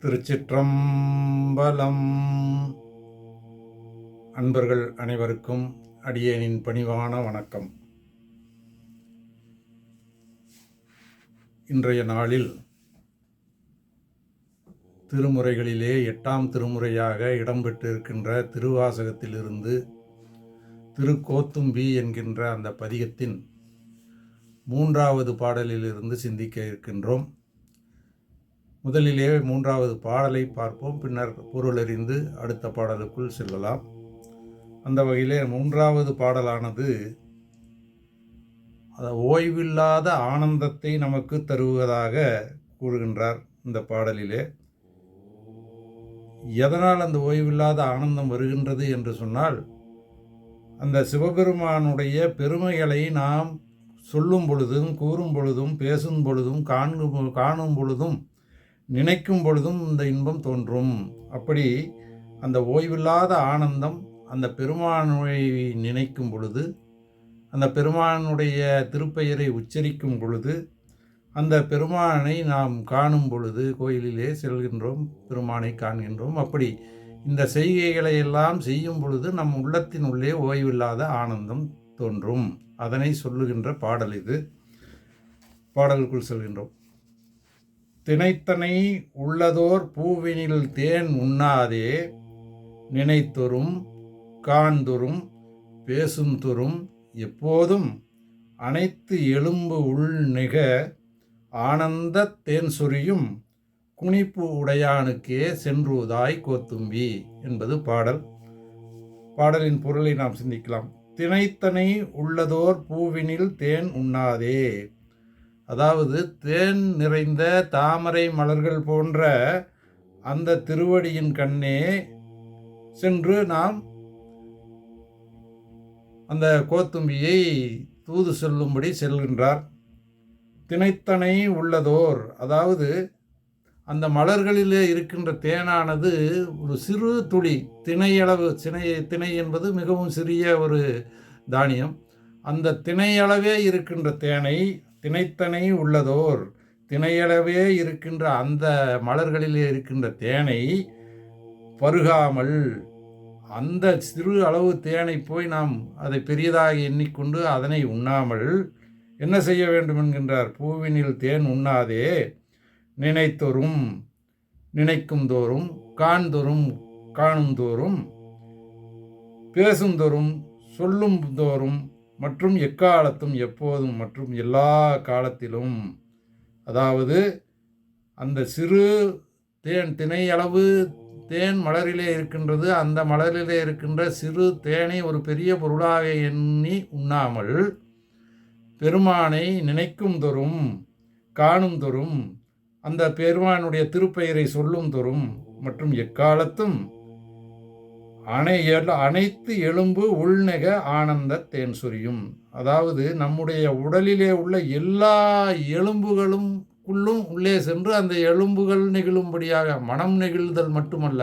திருச்சிற்றம்பலம். அன்பர்கள் அனைவருக்கும் அடியேனின் பணிவான வணக்கம். இன்றைய நாளில் திருமுறைகளிலே 8ஆம் திருமுறையாக இடம்பெற்றிருக்கின்ற திருவாசகத்திலிருந்து திருக்கோத்தும்பி என்கின்ற அந்த பதிகத்தின் 3வது பாடலிலிருந்து சிந்திக்க இருக்கின்றோம். முதலிலே 3வது பாடலை பார்ப்போம், பின்னர் பொருளறிந்து அடுத்த பாடலுக்குள் செல்லலாம். அந்த வகையிலே 3வது பாடலானது ஓய்வில்லாத ஆனந்தத்தை நமக்கு தருவதாக கூறுகின்றார். இந்த பாடலிலே எதனால் அந்த ஓய்வில்லாத ஆனந்தம் வருகின்றது என்று சொன்னால், அந்த சிவபெருமானுடைய பெருமைகளை நாம் சொல்லும் பொழுதும், கூறும் பொழுதும், பேசும் பொழுதும், காணும் பொழுதும், நினைக்கும் பொழுதும் இந்த இன்பம் தோன்றும். அப்படி அந்த ஓய்வில்லாத ஆனந்தம் அந்த பெருமானை நினைக்கும் பொழுது, அந்த பெருமானுடைய திருப்பெயரை உச்சரிக்கும் பொழுது, அந்த பெருமானை நாம் காணும் பொழுது, கோயிலிலே செல்கின்றோம், பெருமானை காண்கின்றோம். அப்படி இந்த செய்கைகளை எல்லாம் செய்யும் பொழுது நம் உள்ளத்தின் உள்ளே ஓய்வில்லாத ஆனந்தம் தோன்றும். அதனை சொல்லுகின்ற பாடல் இது. பாடலுக்குள் செல்கின்றோம். தினைத்தனை உள்ளதோர் பூவினில் தேன் உண்ணாதே, நினைத்தொரும் காண்தொரும் பேசுந்தொரும் எப்போதும் அனைத்து எலும்பு உள்நிக ஆனந்த தேன் சொரியும் குனிப்பு உடையானுக்கே சென்றுதாய் கோத்தும்பி என்பது பாடல். பாடலின் பொருளை நாம் சிந்திக்கலாம். தினைத்தனை உள்ளதோர் பூவினில் தேன் உண்ணாதே, அதாவது தேன் நிறைந்த தாமரை மலர்கள் போன்ற அந்த திருவடியின் கண்ணே சென்று நாம் அந்த கோத்தும்பியை தூது செல்லும்படி செல்கின்றார். தினைத்தனை உள்ளதோர், அதாவது அந்த மலர்களிலே இருக்கின்ற தேனானது ஒரு சிறு துளி, திணையளவு. திணை என்பது மிகவும் சிறிய ஒரு தானியம். அந்த திணையளவே இருக்கின்ற தேனை, தினைத்தனை உள்ளதோர், திணையளவே இருக்கின்ற அந்த மலர்களிலே இருக்கின்ற தேனை பருகாமல், அந்த சிறு அளவு தேனை போய் நாம் அதை பெரியதாக எண்ணிக்கொண்டு அதனை உண்ணாமல் என்ன செய்ய வேண்டும் என்கின்றார். பூவினில் தேன் உண்ணாதே, நினைத்தோறும் நினைக்கும் தோறும், காண்தோறும் காணும் தோறும், பேசுந்தோறும் சொல்லும் தோறும், மற்றும் எக்காலத்தும் எப்போதும் மற்றும் எல்லா காலத்திலும். அதாவது அந்த சிறு தேன், திணையளவு தேன் மலரிலே இருக்கின்றது. அந்த மலரிலே இருக்கின்ற சிறு தேனை ஒரு பெரிய பொருளாக எண்ணி உண்ணாமல், பெருமானை நினைக்கும் தோறும், காணும் தோறும், அந்த பெருமானுடைய திருப்பெயரை சொல்லும் தோறும், மற்றும் எக்காலத்தும் அனைத்து எலும்பு உள்நெக ஆனந்த தேன் சொரியும். அதாவது நம்முடைய உடலிலே உள்ள எல்லா எலும்புகளும் உள்ளே சென்று அந்த எலும்புகள் நெகிழும்படியாக, மனம் நெகிழ்தல் மட்டுமல்ல,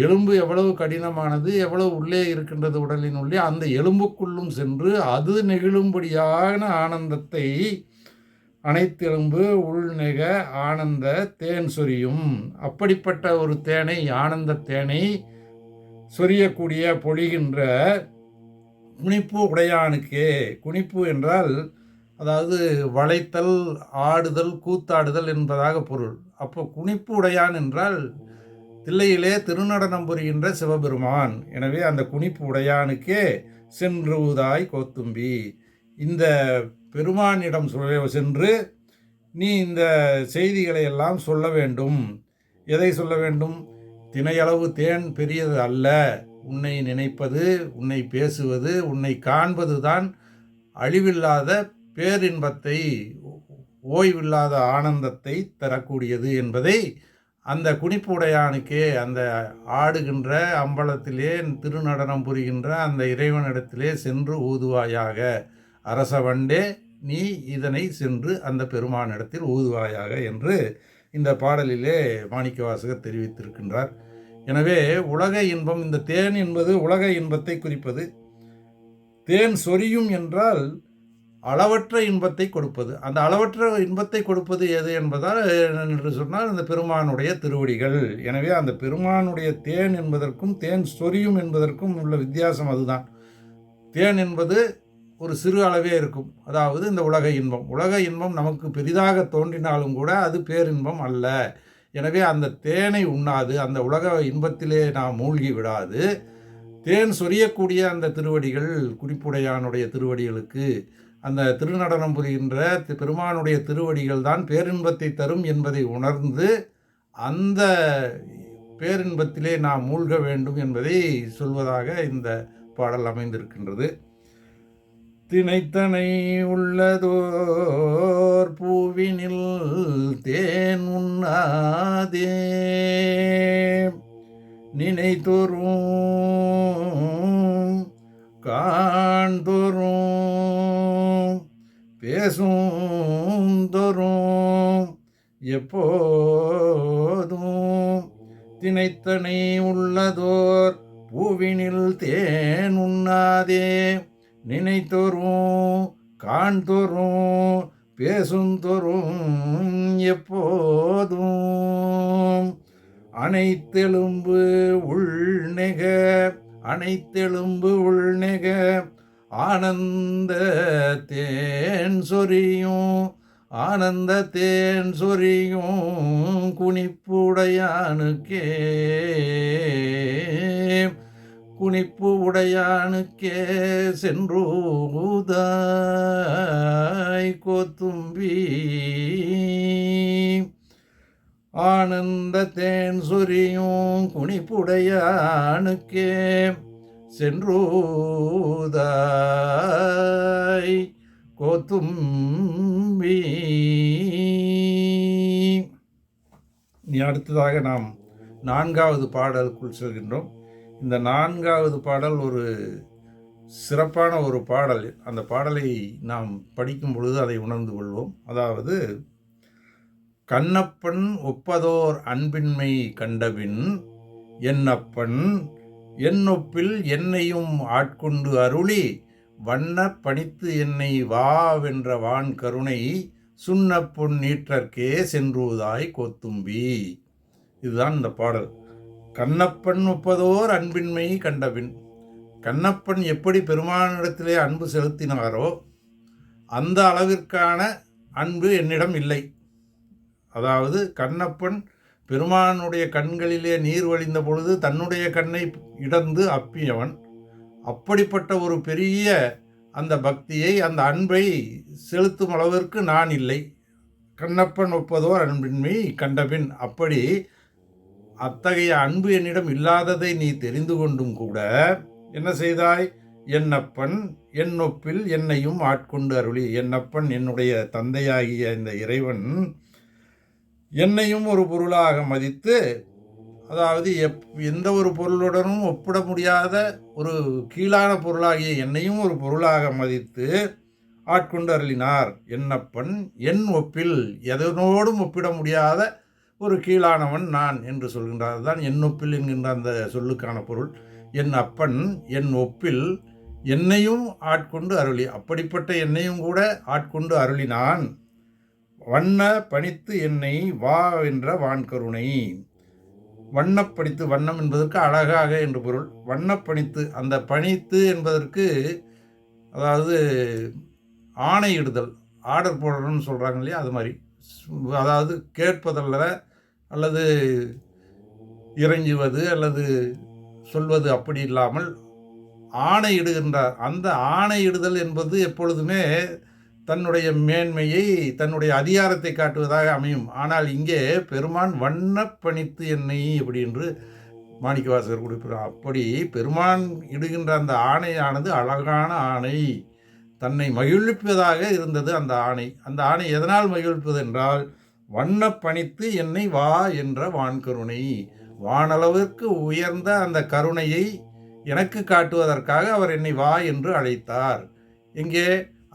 எலும்பு எவ்வளவு கடினமானது, எவ்வளவு உள்ளே இருக்கின்றது உடலின் உள்ளே, அந்த எலும்புக்குள்ளும் சென்று அது நெகிழும்படியான ஆனந்தத்தை அனைத்து எலும்பு உள்நெக ஆனந்த தேன் சொரியும். அப்படிப்பட்ட ஒரு தேனை, ஆனந்த தேனை சொரியக்கூடிய பொழிகின்ற குனிப்பு உடையானுக்கே. குனிப்பு என்றால் அதாவது வளைத்தல், ஆடுதல், கூத்தாடுதல் என்பதாக பொருள். அப்போ குனிப்பு உடையான் என்றால் தில்லையிலே திருநடனம் புரிகின்ற சிவபெருமான். எனவே அந்த குனிப்பு உடையானுக்கே சென்றுதாய் கோத்தும்பி, இந்த பெருமானிடம் சென்று நீ இந்த செய்திகளை எல்லாம் சொல்ல வேண்டும். எதை சொல்ல வேண்டும்? தினையளவு தேன் பெரியது அல்ல. உன்னை நினைப்பது, உன்னை பேசுவது, உன்னை காண்பது தான் அழிவில்லாத பேரின்பத்தை, ஓய்வில்லாத ஆனந்தத்தை தரக்கூடியது என்பதை அந்த குனிப்புடையானுக்கே, அந்த ஆடுகின்ற அம்பலத்திலே திருநடனம் புரிகின்ற அந்த இறைவனிடத்திலே சென்று ஊதுவாயாக. அரசவண்டே, நீ இதனை சென்று அந்த பெருமானிடத்தில் ஊதுவாயாக என்று இந்த பாடலிலே மாணிக்கவாசகர் தெரிவித்திருக்கின்றார். எனவே உலக இன்பம், இந்த தேன் என்பது உலக இன்பத்தை குறிப்பது. தேன் சொரியும் என்றால் அளவற்ற இன்பத்தை கொடுப்பது. அந்த அளவற்ற இன்பத்தை கொடுப்பது எது என்பதால் என்று சொன்னால் அந்த பெருமானுடைய திருவடிகள். எனவே அந்த பெருமானுடைய தேன் என்பதற்கும் தேன் சொரியும் என்பதற்கும் உள்ள வித்தியாசம் அதுதான். தேன் என்பது ஒரு சிறு அளவே இருக்கும். அதாவது இந்த உலக இன்பம். உலக இன்பம் நமக்கு பெரிதாக தோன்றினாலும் கூட அது பேரின்பம் அல்ல. எனவே அந்த தேனை உண்ணாது, அந்த உலக இன்பத்திலே நாம் மூழ்கி விடாது, தேன் சொரியக்கூடிய அந்த திருவடிகள், குறிப்புடையானுடைய திருவடிகளுக்கு, அந்த திருநடனம் புரிகின்ற பெருமானுடைய திருவடிகள் தான் பேரின்பத்தை தரும் என்பதை உணர்ந்து அந்த பேரின்பத்திலே நாம் மூழ்க வேண்டும் என்பதை சொல்வதாக இந்த பாடல் அமைந்திருக்கின்றது. தினைத்தனை உள்ளதோர் பூவினில் தேன் உண்ணாதே, நினைத்தோறும் காண்தோறும் பேசும் தோறும் எப்போதும் தினைத்தனை உள்ளதோர் பூவினில் தேன் உண்ணாதே, நினைத்தோறும் காண்தோறும் பேசுந்தோறும் எப்போதும் அனைத்தெலும்பு உள்நெக அனைத்தெலும்பு உள்நெக ஆனந்த தேன் சொரியும் ஆனந்த தேன் சொரியும் குனிப்புடையானுக்கே குனிப்பு உடையானுக்கே சென்றூதாய் கோத்தும்பி ஆனந்த தேன் சொரியும் குனிப்புடையானுக்கே சென்றூதாய் கோத்தும்பி. இனி அடுத்ததாக நாம் 4வது பாடலுக்குள் செல்கின்றோம். இந்த 4வது பாடல் ஒரு சிறப்பான ஒரு பாடல். அந்த பாடலை நாம் படிக்கும் பொழுது அதை உணர்ந்து கொள்வோம். அதாவது, கண்ணப்பன் ஒப்பதோர் அன்பின்மை கண்டபின் என்னப்பன் என்னொப்பில் என்னையும் ஆட்கொண்டு அருளி வண்ண பணித்து என்னை வாவென்ற வான் கருணை சுண்ண பொன் நீற்றற்கே சென்றுவதாய் கோத்தும்பி. இதுதான் இந்த பாடல். கண்ணப்பன் ஒப்பதோர் அன்பின்மை கண்டபின். கண்ணப்பன் எப்படி பெருமானிடத்திலே அன்பு செலுத்தினாரோ அந்த அளவிற்கான அன்பு என்னிடம் இல்லை. அதாவது கண்ணப்பன் பெருமானுடைய கண்களிலே நீர் வழிந்த பொழுது தன்னுடைய கண்ணை இடந்து அப்பியவன். அப்படிப்பட்ட ஒரு பெரிய அந்த பக்தியை, அந்த அன்பை செலுத்தும் அளவிற்கு நான் இல்லை. கண்ணப்பன் ஒப்பதோர் அன்பின்மை கண்டபின். அப்படி அத்தகைய அன்பு என்னிடம் இல்லாததை நீ தெரிந்து கொண்டும் கூட என்ன செய்தாய்? என்னப்பன் என்னொப்பில் என்னையும் ஆட்கொண்டு அருளி. என்னப்பன் என்னுடைய தந்தையாகிய இந்த இறைவன் என்னையும் ஒரு பொருளாக மதித்து, அதாவது எந்த ஒரு பொருளுடனும் ஒப்பிட முடியாத ஒரு கீழான பொருளாகிய என்னையும் ஒரு பொருளாக மதித்து ஆட்கொண்டு அருளினார். என்னப்பன் என் ஒப்பில் எதனோடும் ஒப்பிட முடியாத ஒரு கீழானவன் நான் என்று சொல்கின்றார். அதுதான் என்னொப்பில் என்கின்ற அந்த சொல்லுக்கான பொருள். என் அப்பன் என் ஒப்பில் என்னையும் ஆட்கொண்டு அருளி. அப்படிப்பட்ட என்னையும் கூட ஆட்கொண்டு அருளினான். வண்ண பணித்து என்னை வா என்ற வான்கருணை. வண்ணப்பணித்து, வண்ணம் என்பதற்கு அழகாக என்று பொருள். வண்ணப்பணித்து, அந்த பணித்து என்பதற்கு அதாவது ஆணையிடுதல், ஆர்டர் போடணும்னு சொல்கிறாங்க இல்லையா, அது மாதிரி. அதாவது கேட்பதல்ல, அல்லது இறைஞ்சுவது அல்லது சொல்வது அப்படி இல்லாமல் ஆணையிடுகின்றார். அந்த ஆணையிடுதல் என்பது எப்பொழுதுமே தன்னுடைய மேன்மையை, தன்னுடைய அதிகாரத்தை காட்டுவதாக அமையும். ஆனால் இங்கே பெருமான் வண்ணப்பணித்து என்னை அப்படி என்று மாணிக்கவாசகர் குறிப்பிடுறார். அப்படி பெருமான் இடுகின்ற அந்த ஆணையானது அழகான ஆணை, தன்னை மகிழ்விப்பதாக இருந்தது அந்த ஆணை. அந்த ஆணை எதனால் மகிழ்விப்பது என்றால், வண்ணப்பணித்து என்னை வா என்ற வான்கருணை. வானளவிற்கு உயர்ந்த அந்த கருணையை எனக்கு காட்டுவதற்காக அவர் என்னை வா என்று அழைத்தார். இங்கே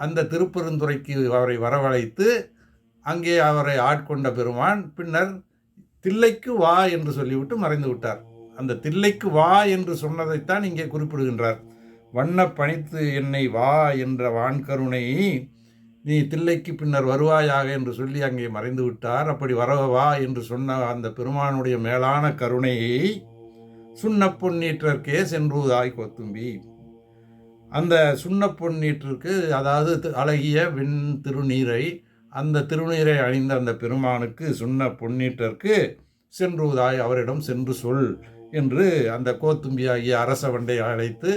அந்த திருப்பெருந்துறைக்கு அவரை வரவழைத்து அங்கே அவரை ஆட்கொண்ட பெருமான் பின்னர் தில்லைக்கு வா என்று சொல்லிவிட்டு மறைந்து விட்டார். அந்த தில்லைக்கு வா என்று சொன்னதைத்தான் இங்கே குறிப்பிடுகின்றார். வண்ண பணித்து என்னை வா என்ற வான்கருணை நீ தில்லைக்கு பின்னர் வருவாயாக என்று சொல்லி அங்கே மறைந்து விட்டார். அப்படி வரவா என்று சொன்ன அந்த பெருமானுடைய மேலான கருணையை சுண்ண பொன்னீற்றற்கே சென்றுதாய் கோத்தும்பி. அந்த சுண்ண பொன்னீற்றிற்கு, அதாவது அழகிய வெண் திருநீரை, அந்த திருநீரை அணிந்த அந்த பெருமானுக்கு சுண்ண பொன்னீற்றற்கு சென்றுதாய், அவரிடம் சென்று சொல் என்று அந்த கோத்தும்பி ஆகிய அரசவண்டை அழைத்து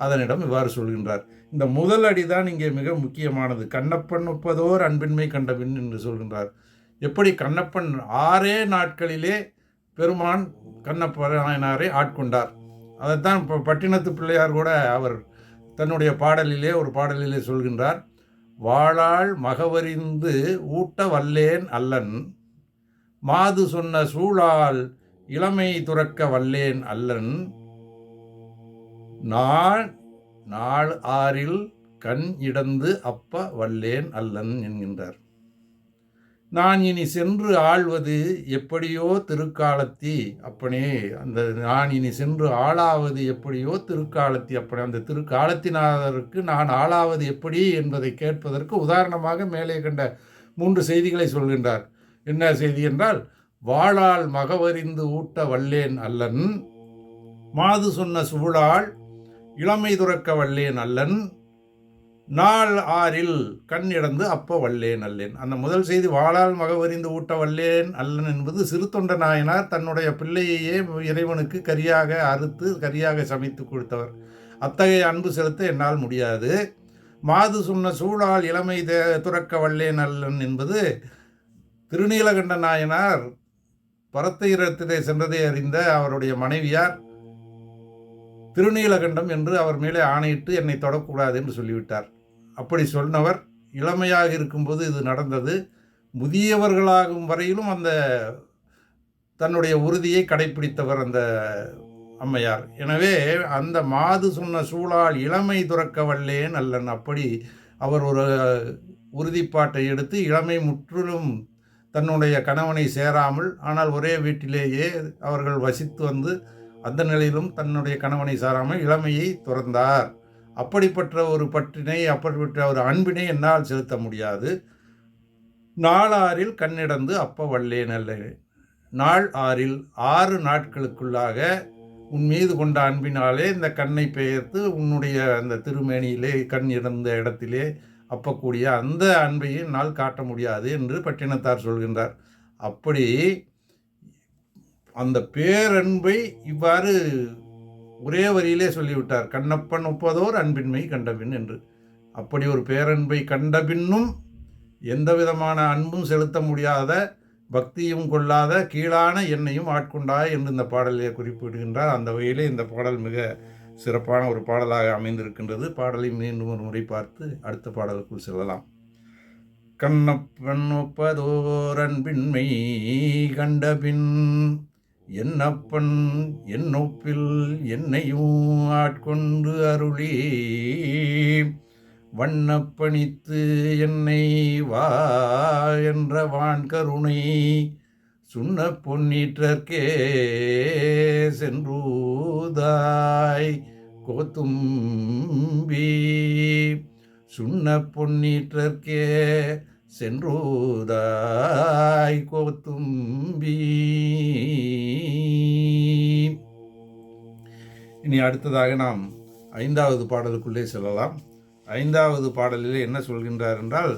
அதனிடம் இவ்வாறு சொல்கின்றார். இந்த முதல் அடிதான் இங்கே மிக முக்கியமானது. கண்ணப்பன் ஒப்பதோர் அன்பின்மை கண்டபின் என்று சொல்கின்றார். எப்படி கண்ணப்பன் 6 நாட்களிலே பெருமான் கண்ணப்ப நாயனாரை ஆட்கொண்டார். அதைத்தான் இப்போ பட்டினத்து பிள்ளையார் கூட அவர் தன்னுடைய ஒரு பாடலிலே சொல்கின்றார். வாழாள் மகவறிந்து ஊட்ட வல்லேன் அல்லன், மாது சொன்ன சூழால் இளமை துறக்க வல்லேன் அல்லன், நாள் 6 கண் இடந்து அப்ப வல்லேன் அல்லன் என்கின்றார். நான் இனி சென்று ஆள்வது எப்படியோ திருக்காலத்தி அப்பனே, நான் இனி சென்று ஆளாவது எப்படியோ திருக்காலத்தி அப்பனே, அந்த திருக்காலத்தினாருக்கு நான் ஆளாவது எப்படி என்பதை கேட்பதற்கு உதாரணமாக மேலே கண்ட 3 செய்திகளை சொல்கின்றார். என்ன செய்தி என்றால், வாழால் மகவறிந்து ஊட்ட வல்லேன் அல்லன், மாது சொன்ன சூழால் இளமை துறக்க வல்லேன் அல்லன், நாள் 6 கண் இடந்து அப்ப வல்லேன் அல்லேன். அந்த முதல் செய்தி வாளால் மகவறிந்து ஊட்ட வல்லேன் அல்லன் என்பது சிறுத்தொண்ட நாயனார் தன்னுடைய பிள்ளையையே இறைவனுக்கு கரியாக அறுத்து கரியாக சமைத்து கொடுத்தவர். அத்தகைய அன்பு செலுத்த என்னால் முடியாது. மாது சொன்ன சூழால் இளமை துறக்க வல்லேன் அல்லன் என்பது திருநீலகண்ட நாயனார் பரத்தையிரத்திலே சென்றதை அறிந்த அவருடைய மனைவியார் திருநீலகண்டம் என்று அவர் மேலே ஆணையிட்டு என்னை தொடக்கூடாது என்று சொல்லிவிட்டார். அப்படி சொன்னவர் இளமையாக இருக்கும்போது இது நடந்தது. முதியவர்களாகும் வரையிலும் அந்த தன்னுடைய உறுதியை கடைப்பிடித்தவர் அந்த அம்மையார். எனவே அந்த மாது சொன்ன சூழால் இளமை துறக்க வல்லேன் அல்லன், அப்படி அவர் ஒரு உறுதிப்பாட்டை எடுத்து இளமை முற்றிலும் தன்னுடைய கணவனை சேராமல், ஆனால் ஒரே வீட்டிலேயே அவர்கள் வசித்து வந்து அந்த நிலையிலும் தன்னுடைய கணவனை சாராமல் இளமையை துறந்தார். அப்படிப்பட்ட ஒரு பற்றினை, அப்படிப்பட்ட ஒரு அன்பினை என்னால் செலுத்த முடியாது. நாள் 6 கண்ணிடந்து அப்ப வல்லேன் அல்ல. நாள் 6 நாட்களுக்குள்ளாக உன் மீது கொண்ட அன்பினாலே இந்த கண்ணை பெயர்த்து உன்னுடைய அந்த திருமேனியிலே கண் இறந்த இடத்திலே அப்பக்கூடிய அந்த அன்பையை என்னால் காட்ட முடியாது என்று பட்டினத்தார் சொல்கின்றார். அப்படி அந்த பேரன்பை இவ்வாறு ஒரே வரியிலே சொல்லிவிட்டார். கண்ணப்பன் ஒப்பதோர் அன்பின்மை கண்டபின் என்று. அப்படி ஒரு பேரன்பை கண்டபின்னும் எந்த விதமான அன்பும் செலுத்த முடியாத, பக்தியும் கொள்ளாத கீழான என்னையும் ஆட்கொண்டாய் என்று இந்த பாடலிலே குறிப்பிடுகின்றார். அந்த வகையிலே இந்த பாடல் மிக சிறப்பான ஒரு பாடலாக அமைந்திருக்கின்றது. பாடலை மீண்டும் ஒரு முறை பார்த்து அடுத்த பாடலுக்குள் செல்லலாம். கண்ணப்பன் ஒப்பதோர் அன்பின்மை கண்டபின், என்னப்பன் என்னொப்பில் என்னையும் ஆட்கொண்டு அருளி, வண்ணப்பணித்து என்னை வா என்ற வான்கருணை சுண்ண பொன்னீற்றற்கே சென்றுதாய் கோத்தும்பி, சுண்ண பொன்னீற்றற்கே சென்றுதாய் கோத்தும்பி. இனி அடுத்ததாக நாம் 5வது பாடலுக்குள்ளே செல்லலாம். 5வது பாடலிலே என்ன சொல்கின்றார் என்றால்,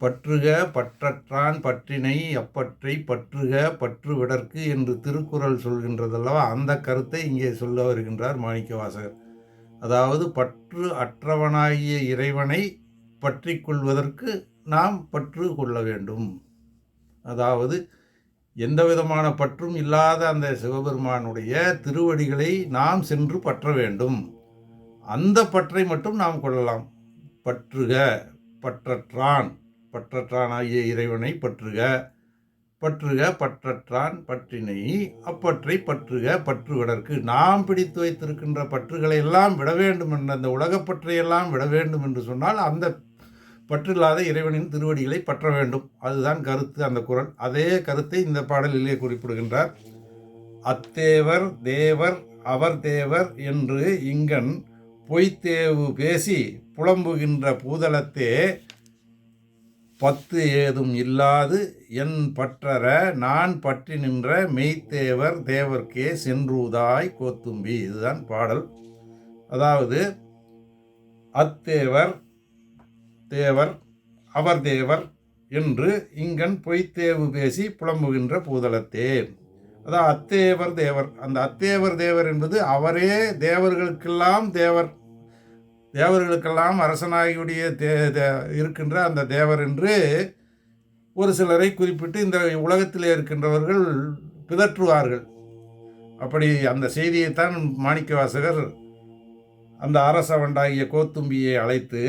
பற்றுக பற்றற்றான் பற்றினை அப்பற்றை பற்றுக பற்று விடற்கு என்று திருக்குறள் சொல்கின்றதல்லவா, அந்த கருத்தை இங்கே சொல்ல வருகின்றார் மாணிக்கவாசகர். அதாவது பற்று அற்றவனாகிய இறைவனை பற்றி கொள்வதற்கு நாம் பற்று கொள்ள வேண்டும். அதாவது எந்த விதமான பற்றும் இல்லாத அந்த சிவபெருமானுடைய திருவடிகளை நாம் சென்று பற்ற வேண்டும். அந்த பற்றை மட்டும் நாம் கொள்ளலாம். பற்றுக பற்றற்றான், பற்றற்றானாகிய இறைவனை பற்றுக, பற்றுக பற்றற்றான் பற்றினை அப்பற்றை பற்றுக பற்று விடற்கு. நாம் பிடித்து வைத்திருக்கின்ற பற்றுகளை எல்லாம் விட வேண்டும் என்ற, அந்த உலகப்பற்றையெல்லாம் விட வேண்டும் என்று சொன்னால் அந்த பற்றில்லாத இறைவனின் திருவடிகளை பற்ற வேண்டும். அதுதான் கருத்து அந்த குறள். அதே கருத்தை இந்த பாடலிலே குறிப்பிடுகின்றார். அத்தேவர் தேவர் அவர் தேவர் என்று இங்கன் பொய்த்தேவு பேசி புலம்புகின்ற பூதலத்தே பத்து ஏதும் இல்லாது என் பற்றற நான் பற்றி நின்ற மெய்த்தேவர் தேவர்க்கே சென்றூதாய் கோத்தும்பி. இதுதான் பாடல். அதாவது அத்தேவர் தேவர் அவர் தேவர் என்று இங்கன் பொய்த்தேவு பேசி புலம்புகின்ற பூதலத்தே. அதான் அத்தேவர் தேவர். அந்த அத்தேவர் தேவர் என்பது அவரே தேவர்களுக்கெல்லாம் தேவர், தேவர்களுக்கெல்லாம் அரசனாகியுடைய இருக்கின்ற அந்த தேவர் என்று ஒரு சிலரை குறிப்பிட்டு இந்த உலகத்திலே இருக்கின்றவர்கள் பிதற்றுவார்கள். அப்படி அந்த செய்தியைத்தான் மாணிக்கவாசகர் அந்த அரசவண்டாகிய கோத்தும்பியை அழைத்து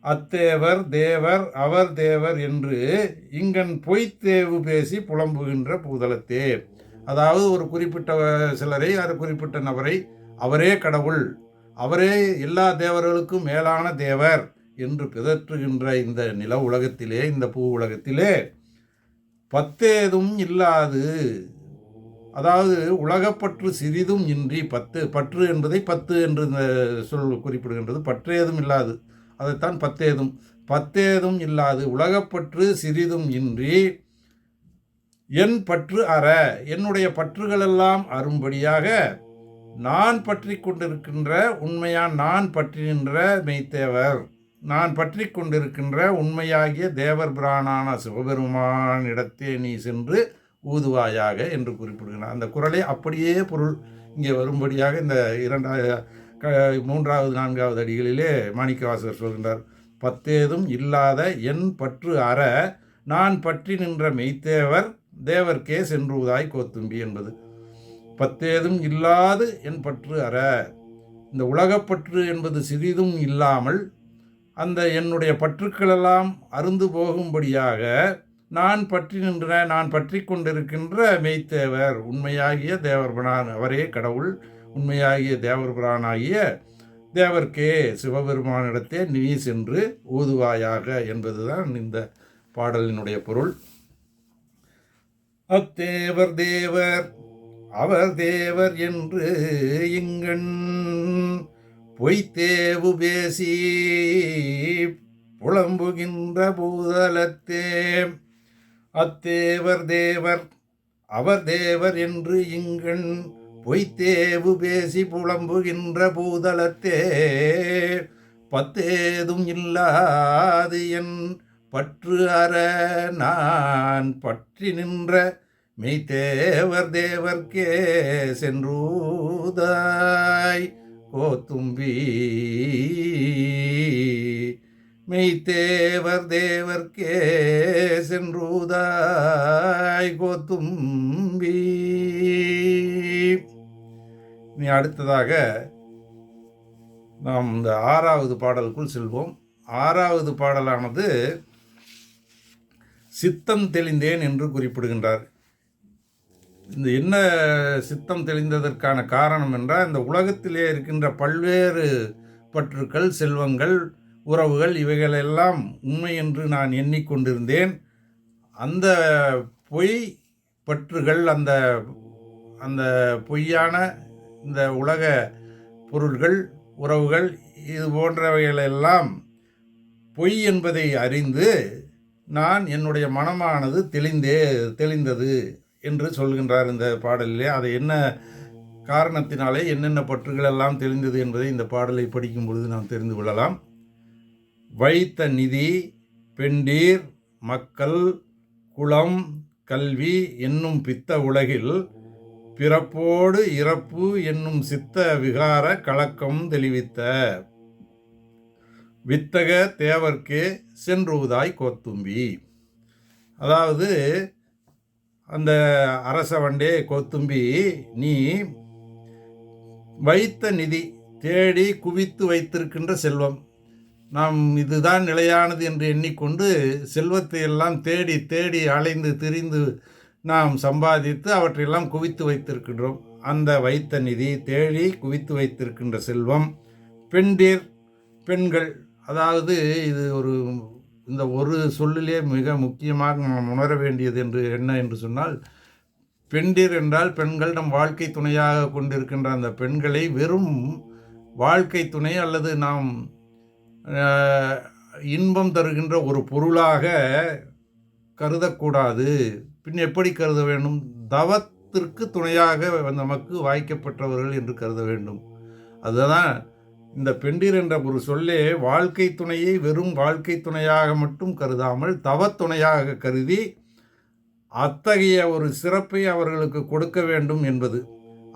அத்தேவர் தேவர் அவர் தேவர் என்று இங்கன் பொய்த்தேவு பேசி புலம்புகின்ற பூதலத்தே. அதாவது ஒரு குறிப்பிட்ட சிலரை, ஒரு குறிப்பிட்ட நபரை அவரே கடவுள், அவரே எல்லா தேவர்களுக்கும் மேலான தேவர் என்று பிதற்றுகின்ற இந்த நில உலகத்திலே, இந்த பூ உலகத்திலே பத்தேதும் இல்லாது, அதாவது உலகப்பற்று சிறிதும் இன்றி, பற்று என்பதை பத்து என்று இந்த சொல் குறிப்பிடுகின்றது. பற்றேதும் இல்லாது, அதைத்தான் பத்தேதும் இல்லாது உலகப்பற்று சிறிதும் இன்றி என் பற்று அற, என்னுடைய பற்றுகளெல்லாம் அரும்படியாக நான் பற்றி கொண்டிருக்கின்ற உண்மையான் நான் பற்றி நின்ற மெய்த்தேவர், நான் பற்றி கொண்டிருக்கின்ற உண்மையாகிய தேவர் பிரானான சிவபெருமானிடத்தே நீ சென்று ஊதுவாயாக என்று குறிப்பிடுகிறார். அந்த குறளை அப்படியே பொருள் இங்கே வரும்படியாக இந்த 3வது 4வது அடிகளிலே மாணிக்கவாசகர் சொல்கின்றார். பத்தேதும் இல்லாத என் பற்று அற நான் பற்றி நின்ற மெய்த்தேவர் தேவர்க்கே சென்றுவதாய் கோத்தும்பி என்பது. பத்தேதும் இல்லாது என் பற்று அற, இந்த உலகப்பற்று என்பது சிறிதும் இல்லாமல் அந்த என்னுடைய பற்றுக்களெல்லாம் அருந்து போகும்படியாக நான் பற்றி நின்ற, நான் பற்றி கொண்டிருக்கின்ற மெய்த்தேவர் உண்மையாகிய தேவர்பிரான், அவரே கடவுள், உண்மையாகிய தேவர்பிரானாகிய தேவர்க்கே சிவபெருமானிடத்தே நீ சென்று ஊதுவாயாக என்பதுதான் இந்த பாடலினுடைய பொருள். அத்தேவர் தேவர் அவர் தேவர் என்று இங்கண் பொய்த்தேவு பேசி புலம்புகின்ற பூதலத்தே. அத்தேவர் தேவர் அவர் தேவர் என்று இங்கண் பொய்த்தேவு பேசி புலம்புகின்ற பூதலத்தே பத்தேதும் இல்லாது என் பற்று அற நான் பற்றி நின்ற மெய்த்தேவர் தேவர்க்கே சென்றூதாய் கோத்தும்பி. மெய்த்தேவர் தேவர்க்கே சென்றூதாய் கோத்தும்பி. இனி அடுத்ததாக நாம் இந்த 6வது பாடலுக்குள் செல்வோம். 6வது பாடலானது சித்தம் தெளிந்தேன் என்று குறிப்பிடுகின்றார். இந்த என்ன சித்தம் தெளிந்ததற்கான காரணம் என்றால், இந்த உலகத்திலே இருக்கின்ற பல்வேறு பற்றுக்கள், செல்வங்கள், உறவுகள் இவைகளெல்லாம் உண்மை என்று நான் எண்ணிக்கொண்டிருந்தேன். அந்த பொய் பற்றுகள், அந்த அந்த பொய்யான இந்த உலக பொருள்கள், உறவுகள், இது போன்றவைகளெல்லாம் பொய் என்பதை அறிந்து நான் என்னுடைய மனமானது தெளிந்தது என்று சொல்கின்றார் இந்த பாடலிலே. அதை என்ன காரணத்தினாலே என்னென்ன பற்றுகள் எல்லாம் தெளிந்தது என்பதை இந்த பாடலை படிக்கும் பொழுது நாம் தெரிந்து கொள்ளலாம். வைத்த நிதி, பெண்டீர், மக்கள், குலம், கல்வி என்னும் பித்த உலகில் பிறப்போடு இறப்பு என்னும் சித்த விகார கலக்கம் தெளிவித்த வித்தக தேவர்க்கே சென்றுவதாய் கோத்தும்பி. அதாவது அந்த அரசவண்டே கோத்தும்பி, நீ வைத்த நிதி, தேடி குவித்து வைத்திருக்கின்ற செல்வம், நாம் இதுதான் நிலையானது என்று எண்ணிக்கொண்டு செல்வத்தை எல்லாம் தேடி தேடி அலைந்து திரிந்து நாம் சம்பாதித்து அவற்றையெல்லாம் குவித்து வைத்திருக்கின்றோம். அந்த வைத்த நிதி, தேடி குவித்து வைத்திருக்கின்ற செல்வம், பெண்டீர், பெண்கள், அதாவது இது இந்த ஒரு சொல்லிலே மிக முக்கியமாக நாம் உணர வேண்டியது என்ன என்று சொன்னால், பெண்டீர் என்றால் பெண்கள், நம் வாழ்க்கை துணையாக கொண்டிருக்கின்ற அந்த பெண்களை வெறும் வாழ்க்கை துணை அல்லது நாம் இன்பம் தருகின்ற ஒரு பொருளாக கருதக்கூடாது. பின் எப்படி கருத வேண்டும்? தவத்திற்கு துணையாக நமக்கு வாய்க்கப்பட்டவர்கள் என்று கருத வேண்டும். அதுதான் இந்த பெண்டிர் என்ற ஒரு சொல்லே வாழ்க்கை துணையை வெறும் வாழ்க்கை துணையாக மட்டும் கருதாமல் தவத்துணையாக கருதி அத்தகைய ஒரு சிறப்பை அவர்களுக்கு கொடுக்க வேண்டும் என்பது.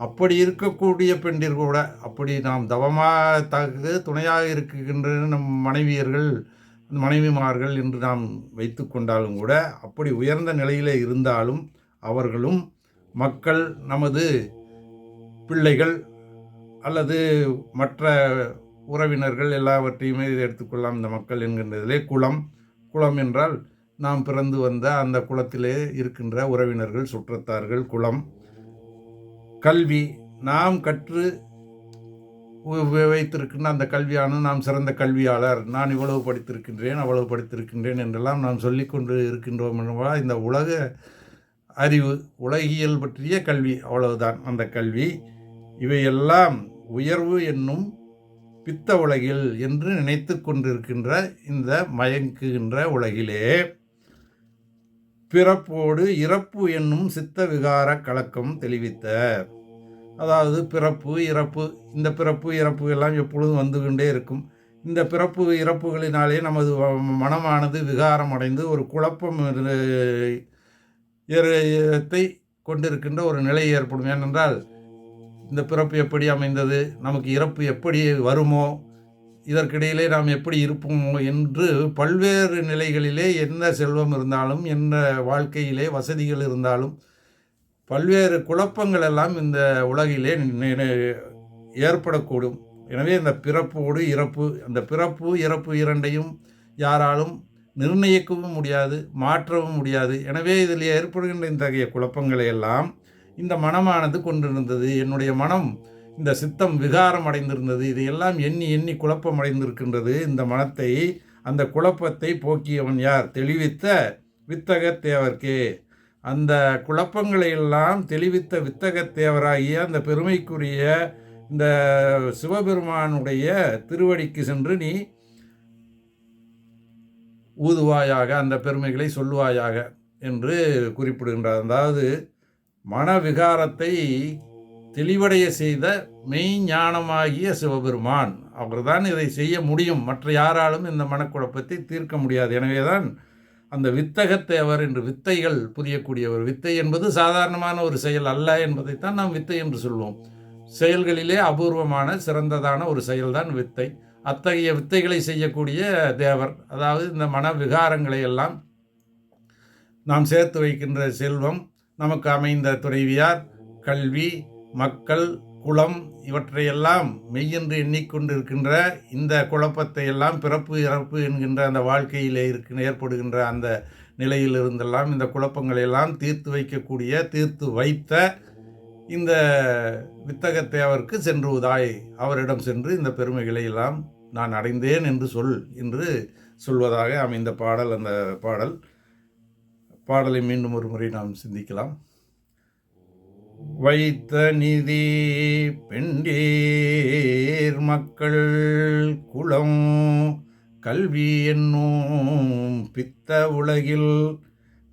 அப்படி இருக்கக்கூடிய பெண்டிர் கூட, அப்படி நாம் தவமாக துணையாக இருக்கின்ற நம் மனைவிமார்கள் என்று நாம் வைத்து கொண்டாலும் கூட, அப்படி உயர்ந்த நிலையிலே இருந்தாலும் அவர்களும் மக்கள், நமது பிள்ளைகள் அல்லது மற்ற உறவினர்கள் எல்லாவற்றையுமே எடுத்துக்கொள்ளலாம். இந்த மக்கள் என்கின்றதிலே குலம் என்றால் நாம் பிறந்து வந்த அந்த குலத்திலே இருக்கின்ற உறவினர்கள், சுற்றத்தார்கள். குலம், கல்வி, நாம் கற்று வைத்திருக்கின்ற அந்த கல்வியான நாம் சிறந்த கல்வியாளர், நான் இவ்வளவு படித்திருக்கின்றேன் அவ்வளவு படித்திருக்கின்றேன் என்றெல்லாம் நாம் சொல்லி கொண்டு இருக்கின்றோம் என்பதா இந்த உலக அறிவு, உலகியல் பற்றிய கல்வி, அவ்வளவுதான் அந்த கல்வி. இவையெல்லாம் உயர்வு என்னும் பித்த உலகில் என்று நினைத்து கொண்டிருக்கின்ற இந்த மயங்குகின்ற உலகிலே பிறப்போடு இறப்பு என்னும் சித்த விகார கலக்கம் தெளிவித்த, அதாவது பிறப்பு இறப்பு, இந்த பிறப்பு இறப்பு எல்லாம் எப்பொழுதும் வந்து கொண்டே இருக்கும். இந்த பிறப்பு இறப்புகளினாலே நமது மனமானது விகாரம் அடைந்து ஒரு குழப்பம் கொண்டிருக்கின்ற ஒரு நிலை ஏற்படும். ஏனென்றால் இந்த பிறப்பு எப்படி அமைந்தது, நமக்கு இறப்பு எப்படி வருமோ, இதற்கிடையிலே நாம் எப்படி இருப்போமோ என்று பல்வேறு நிலைகளிலே என்ன செல்வம் இருந்தாலும், என்ன வாழ்க்கையிலே வசதிகள் இருந்தாலும், பல்வேறு குழப்பங்கள் எல்லாம் இந்த உலகிலே ஏற்படக்கூடும். எனவே இந்த பிறப்போடு இறப்பு, அந்த பிறப்பு இறப்பு இரண்டையும் யாராலும் நிர்ணயிக்கவும் முடியாது, மாற்றவும் முடியாது. எனவே இதில் ஏற்படுகின்ற இத்தகைய குழப்பங்களை எல்லாம் இந்த மனமானது கொண்டிருந்தது. என்னுடைய மனம், இந்த சித்தம் விகாரம் அடைந்திருந்தது. இதையெல்லாம் எண்ணி எண்ணி குழப்பம் அடைந்திருக்கின்றது. இந்த மனத்தை, அந்த குழப்பத்தை போக்கியவன் யார்? தெளிவித்த வித்தகத்தேவர்க்கே. அந்த குழப்பங்களை எல்லாம் தெளிவித்த வித்தகத்தேவராகிய அந்த பெருமைக்குரிய இந்த சிவபெருமானுடைய திருவடிக்கு சென்று நீ ஊதுவாயாக, அந்த பெருமைகளை சொல்லுவாயாக என்று குறிப்பிடுகின்றார். அதாவது மனவிகாரத்தை தெளிவடைய செய்த மெய்ஞானமாகிய சிவபெருமான் அவர்தான் இதை செய்ய முடியும். மற்ற யாராலும் இந்த மனக்குழப்பத்தை தீர்க்க முடியாது. எனவேதான் அந்த வித்தகத்தேவர் என்று, வித்தைகள் புரியக்கூடியவர். வித்தை என்பது சாதாரணமான ஒரு செயல் அல்ல என்பதைத்தான் நாம் வித்தை என்று சொல்வோம். செயல்களிலே அபூர்வமான சிறந்ததான ஒரு செயல்தான் வித்தை. அத்தகைய வித்தைகளை செய்யக்கூடிய தேவர், அதாவது இந்த மன விகாரங்களை எல்லாம் நாம் சேர்த்து வைக்கின்ற செல்வம், நமக்கு அமைந்த துணைவியார், கல்வி, மக்கள், குலம், இவற்றையெல்லாம் மெய்யென்று எண்ணிக்கொண்டிருக்கின்ற இந்த குழப்பத்தை எல்லாம் பிறப்பு இறப்பு என்கின்ற அந்த வாழ்க்கையிலே ஏற்படுகின்ற அந்த நிலையிலிருந்தெல்லாம் இந்த குழப்பங்களை எல்லாம் தீர்த்து வைக்கக்கூடிய, தீர்த்து வைத்த இந்த வித்தகத்தேவருக்கு சென்றுவதாய், அவரிடம் சென்று இந்த பெருமைகளை எல்லாம் நான் அடைந்தேன் என்று என்று சொல்வதாக அமைந்த பாடல். அந்த பாடலை மீண்டும் ஒரு முறை நாம் சிந்திக்கலாம். வைத்த நிதி பெண்டீர் மக்கள் குலம் கல்வி என்னும் பித்த உலகில்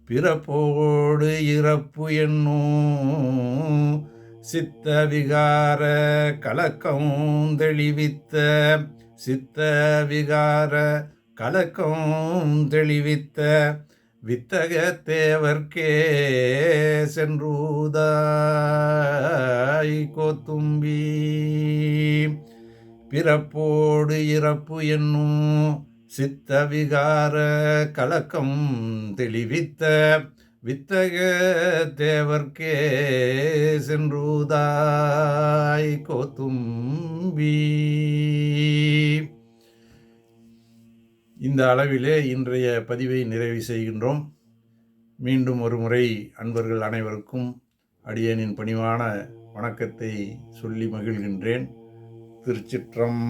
பிறப்போடு இறப்பு என்னும் சித்த விகார கலக்கம் தெளிவித்த, சித்த விகார கலக்கம் தெளிவித்த வித்தகத்தேவர்க்கே சென்றூதாய் கோத்தும்பி. பிறப்போடு இறப்பு என்னும் சித்த விகார கலக்கம் தெளிவித்த வித்தகத்தேவர்க்கே சென்றூதாய் கோத்தும்பி. இந்த அளவிலே இன்றைய பதிவை நிறைவு செய்கின்றோம். மீண்டும் ஒரு முறை அன்பர்கள் அனைவருக்கும் அடியேனின் பணிவான வணக்கத்தை சொல்லி மகிழ்கின்றேன். திருச்சிற்றம்பலம்.